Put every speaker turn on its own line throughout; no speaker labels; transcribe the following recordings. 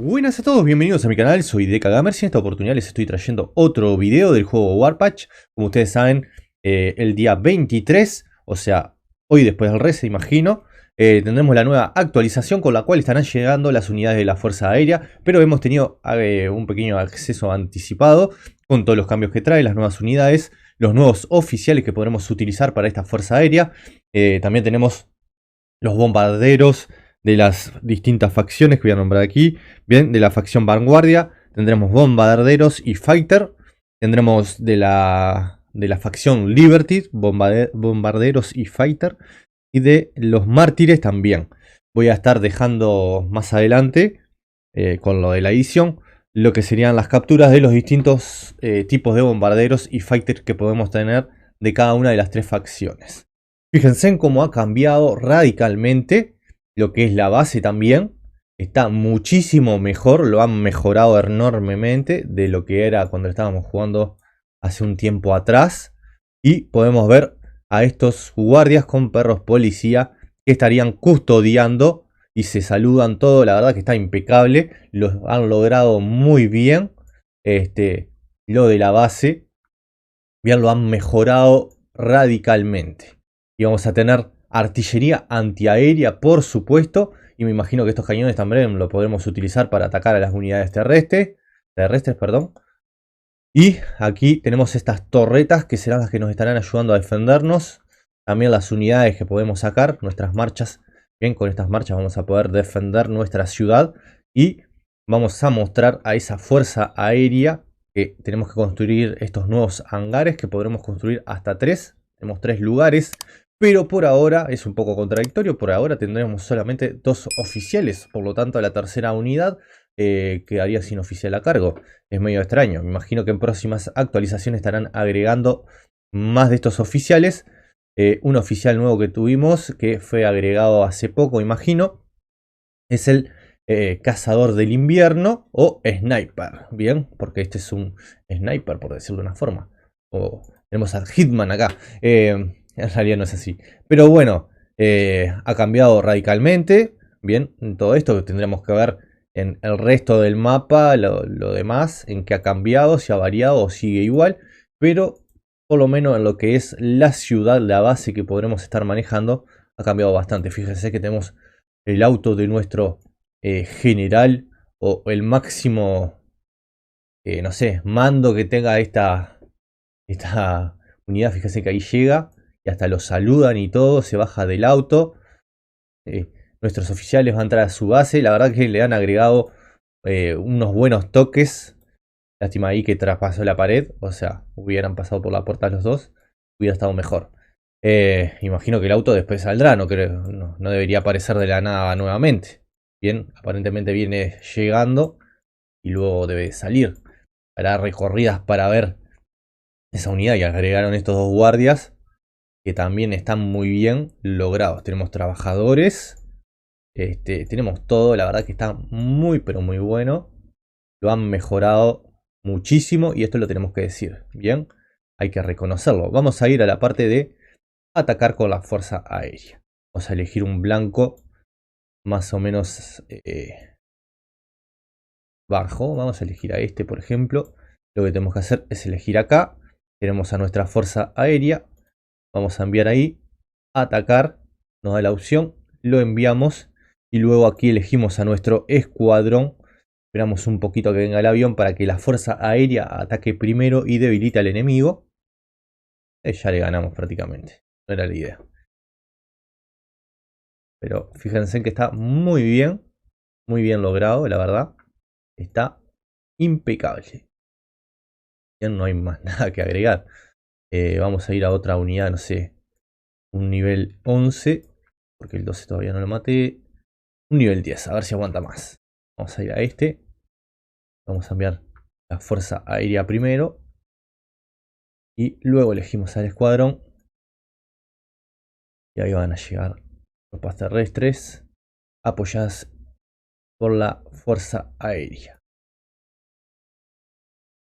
Buenas a todos, bienvenidos a mi canal, soy Deca Gamers y en esta oportunidad les estoy trayendo otro video del juego Warpatch. Como ustedes saben, el día 23, o sea, hoy después del reset imagino, tendremos la nueva actualización con la cual estarán llegando las unidades de la Fuerza Aérea, pero hemos tenido un pequeño acceso anticipado con todos los cambios que trae, las nuevas unidades, los nuevos oficiales que podremos utilizar para esta Fuerza Aérea. También tenemos los bombarderos de las distintas facciones que voy a nombrar aquí. Bien, de la facción Vanguardia tendremos bombarderos y fighter. Tendremos de la facción Liberty, bombarderos y fighter. Y de los mártires también. Voy a estar dejando más adelante, con lo de la edición, lo que serían las capturas de los distintos tipos de bombarderos y fighter que podemos tener de cada una de las tres facciones. Fíjense en cómo ha cambiado radicalmente lo que es la base también. Está muchísimo mejor, lo han mejorado enormemente de lo que era cuando estábamos jugando hace un tiempo atrás. Y podemos ver a estos guardias con perros policía que estarían custodiando y se saludan todo. La verdad que está impecable, lo han logrado muy bien. Lo de la base, bien, lo han mejorado radicalmente. Y vamos a tener artillería antiaérea, por supuesto. Y me imagino que estos cañones también lo podremos utilizar para atacar a las unidades terrestres. Perdón. Y aquí tenemos estas torretas que serán las que nos estarán ayudando a defendernos. También las unidades que podemos sacar, nuestras marchas. Bien, con estas marchas vamos a poder defender nuestra ciudad. Y vamos a mostrar a esa fuerza aérea que tenemos que construir estos nuevos hangares, que podremos construir hasta 3. Tenemos 3 lugares. Pero por ahora es un poco contradictorio. Por ahora tendremos solamente 2 oficiales. Por lo tanto, la tercera unidad quedaría sin oficial a cargo. Es medio extraño. Me imagino que en próximas actualizaciones estarán agregando más de estos oficiales. Un oficial nuevo que tuvimos, que fue agregado hace poco, imagino, es el cazador del invierno o sniper. Bien, porque este es un sniper, por decirlo de una forma. Tenemos al Hitman acá. En realidad no es así. Pero bueno, ha cambiado radicalmente. Bien, todo esto tendremos que ver en el resto del mapa, lo demás, en qué ha cambiado, si ha variado o sigue igual. Pero por lo menos en lo que es la ciudad, la base que podremos estar manejando, ha cambiado bastante. Fíjense que tenemos el auto de nuestro general o el máximo, no sé, mando que tenga esta unidad. Fíjense que ahí llega y hasta lo saludan y todo, se baja del auto. Nuestros oficiales van a entrar a su base. La verdad que le han agregado unos buenos toques. Lástima ahí que traspasó la pared. O sea, hubieran pasado por la puerta los dos, hubiera estado mejor. Imagino que el auto después saldrá. No creo, no debería aparecer de la nada nuevamente. Bien, aparentemente viene llegando y luego debe salir. Hará recorridas para ver esa unidad. Y agregaron estos dos guardias que también están muy bien logrados. Tenemos trabajadores. Tenemos todo, la verdad que está muy pero muy bueno. Lo han mejorado muchísimo y esto lo tenemos que decir. Bien, hay que reconocerlo. Vamos a ir a la parte de atacar con la fuerza aérea. Vamos a elegir un blanco más o menos bajo. Vamos a elegir a este, por ejemplo. Lo que tenemos que hacer es elegir acá. Tenemos a nuestra fuerza aérea. Vamos a enviar ahí, atacar. Nos da la opción, lo enviamos. Y luego aquí elegimos a nuestro escuadrón. Esperamos un poquito a que venga el avión para que la fuerza aérea ataque primero y debilite al enemigo. Ya le ganamos prácticamente. No era la idea. Pero fíjense que está muy bien logrado, la verdad. Está impecable. Bien, no hay más nada que agregar. Vamos a ir a otra unidad, no sé. Un nivel 11. Porque el 12 todavía no lo maté. Un nivel 10, a ver si aguanta más. Vamos a ir a este. Vamos a enviar la fuerza aérea primero. Y luego elegimos al escuadrón. Y ahí van a llegar tropas terrestres apoyadas por la fuerza aérea.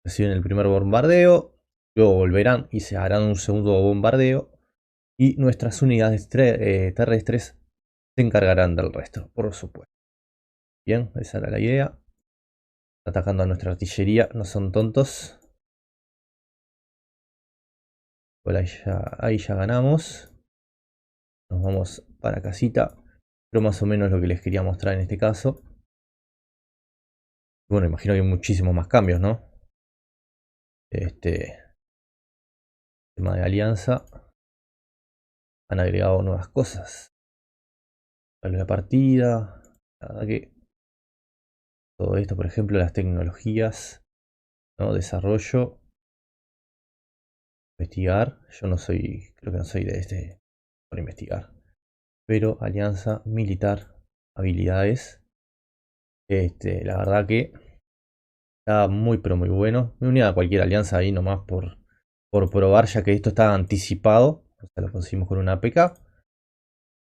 Reciben el primer bombardeo. Luego volverán y se harán un segundo bombardeo. Y nuestras unidades terrestres se encargarán del resto, por supuesto. Bien, esa era la idea. atacando a nuestra artillería, no son tontos. Bueno, ahí ya ganamos. Nos vamos para casita. Pero más o menos lo que les quería mostrar en este caso. Bueno, imagino que hay muchísimos más cambios, ¿no? Tema de alianza. Han agregado nuevas cosas. Para la partida. La verdad que todo esto, por ejemplo, las tecnologías, ¿no? Desarrollo. Investigar. Yo no soy, creo que no soy de por investigar. Pero alianza militar, habilidades. La verdad que está muy pero muy bueno. Me uní a cualquier alianza ahí nomás por probar, ya que esto está anticipado. O sea, lo conseguimos con una APK.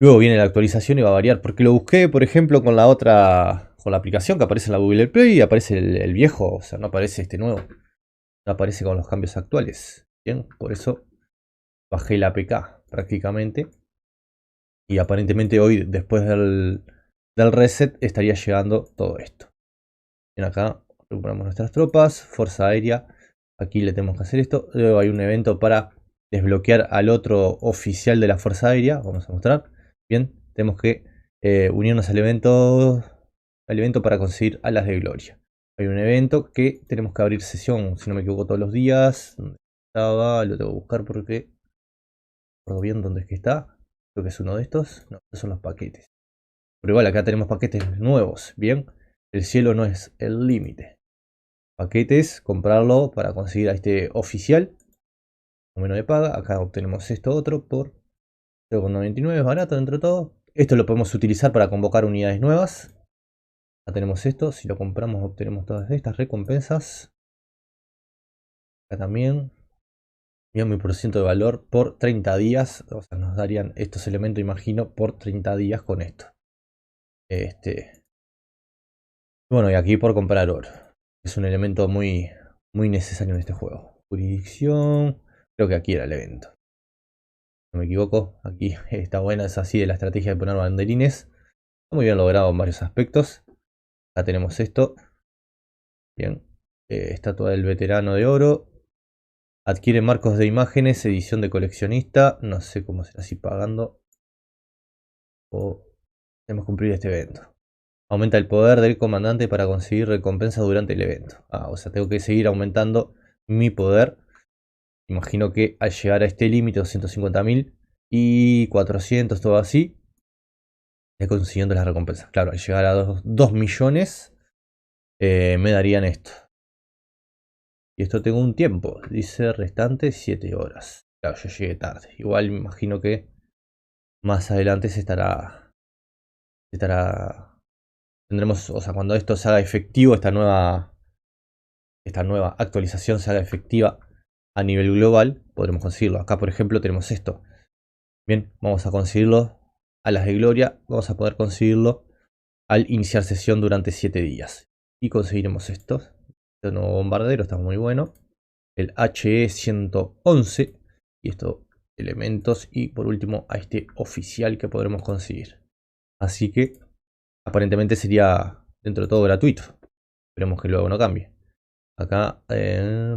Luego viene la actualización y va a variar. Porque lo busqué, por ejemplo, con la otra. Con la aplicación que aparece en la Google Play y aparece el viejo. O sea, no aparece este nuevo. No aparece con los cambios actuales. Bien, por eso bajé la APK prácticamente. Y aparentemente hoy, después del reset, estaría llegando todo esto. Bien, acá recuperamos nuestras tropas, fuerza aérea. Aquí le tenemos que hacer esto. Luego hay un evento para desbloquear al otro oficial de la fuerza aérea. Vamos a mostrar. Bien, tenemos que unirnos al evento para conseguir alas de gloria. Hay un evento que tenemos que abrir sesión, si no me equivoco, todos los días. ¿Dónde estaba? Lo tengo que buscar porque no recuerdo bien dónde es que está. Creo que es uno de estos. No, estos son los paquetes. Pero igual acá tenemos paquetes nuevos. Bien, el cielo no es el límite. Paquetes, comprarlo para conseguir a este oficial. O menos de paga. Acá obtenemos esto otro por 0,99. Es barato dentro de todo. Esto lo podemos utilizar para convocar unidades nuevas. Acá tenemos esto. Si lo compramos obtenemos todas estas recompensas. Acá también. Bien, mi porcentaje de valor por 30 días. O sea, nos darían estos elementos, imagino, por 30 días con esto. Bueno, y aquí por comprar oro. Es un elemento muy necesario en este juego. Jurisdicción. Creo que aquí era el evento. No me equivoco. Aquí está buena. Es así de la estrategia de poner banderines. Está muy bien logrado en varios aspectos. Acá tenemos esto. Bien. Estatua del veterano de oro. Adquiere marcos de imágenes. Edición de coleccionista. No sé cómo será así pagando. O tenemos que cumplir este evento. Aumenta el poder del comandante para conseguir recompensas durante el evento. O sea, tengo que seguir aumentando mi poder. Imagino que al llegar a este límite, 250.000 y 400, todo así, he consiguiendo las recompensas. Claro, al llegar a 2 millones, me darían esto. Y esto tengo un tiempo. Dice restante 7 horas. Claro, yo llegué tarde. Igual me imagino que más adelante tendremos, o sea, cuando esto se haga efectivo, esta nueva actualización se haga efectiva a nivel global, podremos conseguirlo. Acá, por ejemplo, tenemos esto. Bien, vamos a conseguirlo a las de gloria. Vamos a poder conseguirlo al iniciar sesión durante 7 días. Y conseguiremos estos. Este nuevo bombardero está muy bueno. El HE-111. Y estos elementos. Y por último a este oficial que podremos conseguir. Así que aparentemente sería dentro de todo gratuito. Esperemos que luego no cambie. Acá,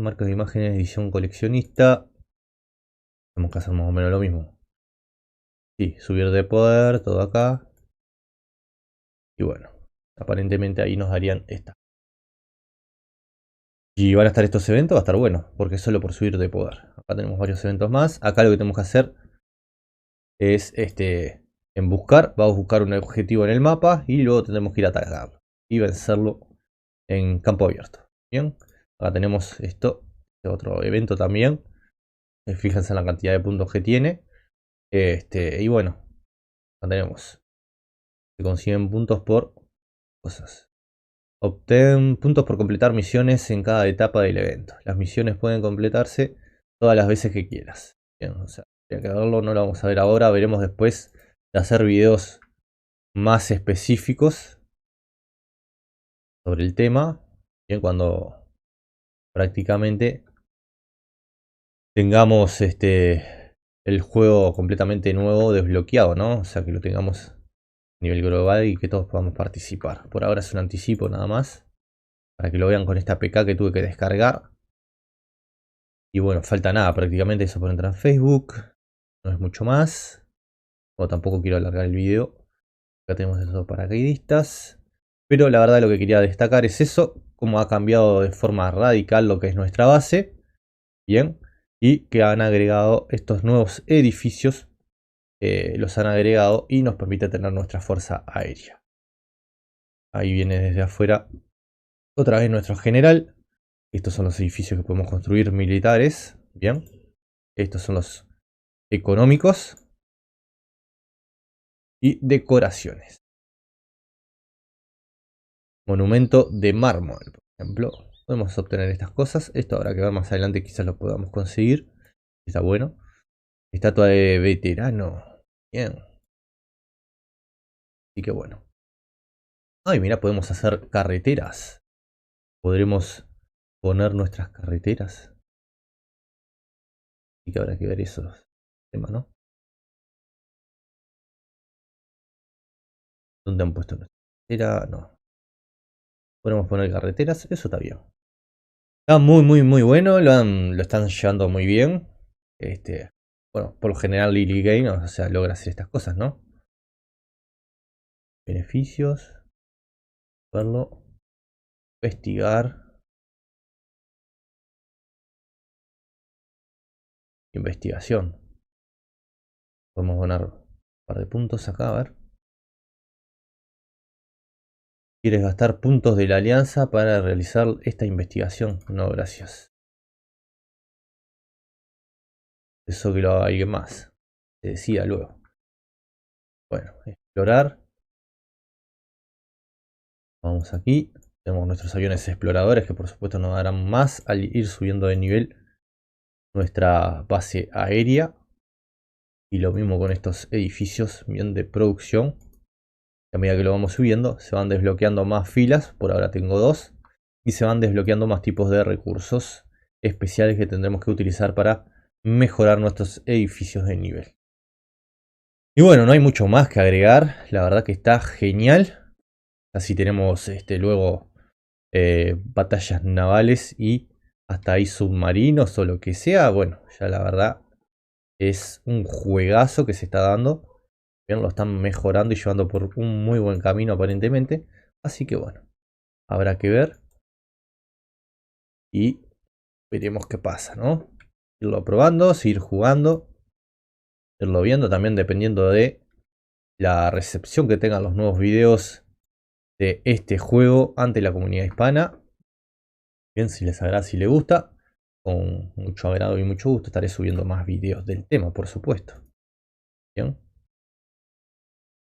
marcas de imágenes, edición coleccionista. Tenemos que hacer más o menos lo mismo. Sí, subir de poder, todo acá. Y bueno, aparentemente ahí nos darían esta. Y van a estar estos eventos, va a estar bueno, porque es solo por subir de poder. Acá tenemos varios eventos más. Acá lo que tenemos que hacer es en buscar. Vamos a buscar un objetivo en el mapa y luego tendremos que ir a atacarlo y vencerlo en campo abierto. Bien, acá tenemos esto, este otro evento también. Fíjense en la cantidad de puntos que tiene. Y bueno, acá tenemos. Se consiguen puntos por cosas. Obtén puntos por completar misiones en cada etapa del evento. Las misiones pueden completarse todas las veces que quieras. Bien, o sea, hay que verlo, no lo vamos a ver ahora. Veremos después de hacer videos más específicos sobre el tema. Bien, cuando prácticamente tengamos el juego completamente nuevo desbloqueado, ¿no? O sea, que lo tengamos a nivel global y que todos podamos participar. Por ahora es un anticipo nada más. para que lo vean con esta APK que tuve que descargar. Y bueno, falta nada prácticamente eso por entrar en Facebook. No es mucho más. O tampoco quiero alargar el video. Acá tenemos esos paracaidistas. Pero la verdad lo que quería destacar es eso. Cómo ha cambiado de forma radical lo que es nuestra base. Bien. Y que han agregado estos nuevos edificios. Los han agregado y nos permite tener nuestra fuerza aérea. Ahí viene desde afuera otra vez nuestro general. Estos son los edificios que podemos construir militares. Bien. Estos son los económicos. Y decoraciones. Monumento de mármol, por ejemplo. Podemos obtener estas cosas. Esto habrá que ver más adelante, quizás lo podamos conseguir. Está bueno. Estatua de veterano. Bien. Así que bueno. Ay, mira, podemos hacer carreteras. Podremos poner nuestras carreteras. Así que habrá que ver esos temas, ¿no? ¿Dónde han puesto nuestra carretera? No. Podemos poner carreteras. Eso está bien. Está muy bueno. Lo están llevando muy bien. Bueno, por lo general Lily Game, o sea, logra hacer estas cosas, ¿no? Beneficios. Verlo. Investigar. Investigación. Podemos ganar un par de puntos acá, a ver. ¿Quieres gastar puntos de la alianza para realizar esta investigación? No, gracias. Eso que lo haga alguien más. Se decida luego. Bueno, explorar. Vamos aquí. Tenemos nuestros aviones exploradores que por supuesto nos darán más al ir subiendo de nivel nuestra base aérea. Y lo mismo con estos edificios bien de producción. A medida que lo vamos subiendo se van desbloqueando más filas. Por ahora tengo 2. Y se van desbloqueando más tipos de recursos especiales que tendremos que utilizar para mejorar nuestros edificios de nivel. Y bueno, no hay mucho más que agregar. La verdad que está genial. Así tenemos luego batallas navales y hasta ahí submarinos o lo que sea. Bueno, ya la verdad es un juegazo que se está dando. Bien, lo están mejorando y llevando por un muy buen camino aparentemente. Así que bueno, habrá que ver. Y veremos qué pasa, ¿no? Irlo probando, seguir jugando. Irlo viendo también dependiendo de la recepción que tengan los nuevos videos de este juego ante la comunidad hispana. Bien, si les agrada, si les gusta, con mucho agrado y mucho gusto estaré subiendo más videos del tema, por supuesto. Bien.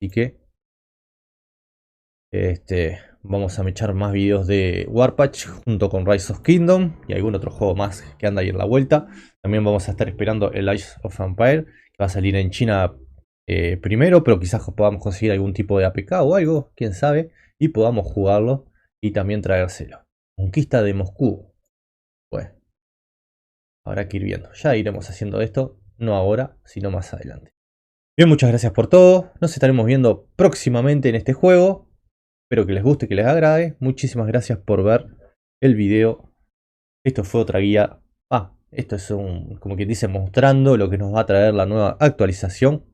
Así que vamos a echar más videos de Warpatch junto con Rise of Kingdom y algún otro juego más que anda ahí en la vuelta. También vamos a estar esperando el Age of Empires, que va a salir en China primero, pero quizás podamos conseguir algún tipo de APK o algo, quién sabe, y podamos jugarlo y también traérselo. Conquista de Moscú. Bueno, habrá que ir viendo. Ya iremos haciendo esto, no ahora, sino más adelante. Bien, muchas gracias por todo. Nos estaremos viendo próximamente en este juego. Espero que les guste, que les agrade. Muchísimas gracias por ver el video. Esto fue otra guía. Esto es como quien dice, mostrando lo que nos va a traer la nueva actualización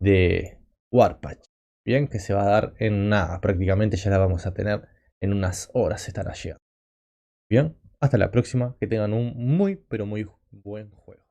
de Warpatch. Bien, que se va a dar en nada. Prácticamente ya la vamos a tener en unas horas, estará llegando. Bien, hasta la próxima. Que tengan un muy, pero muy buen juego.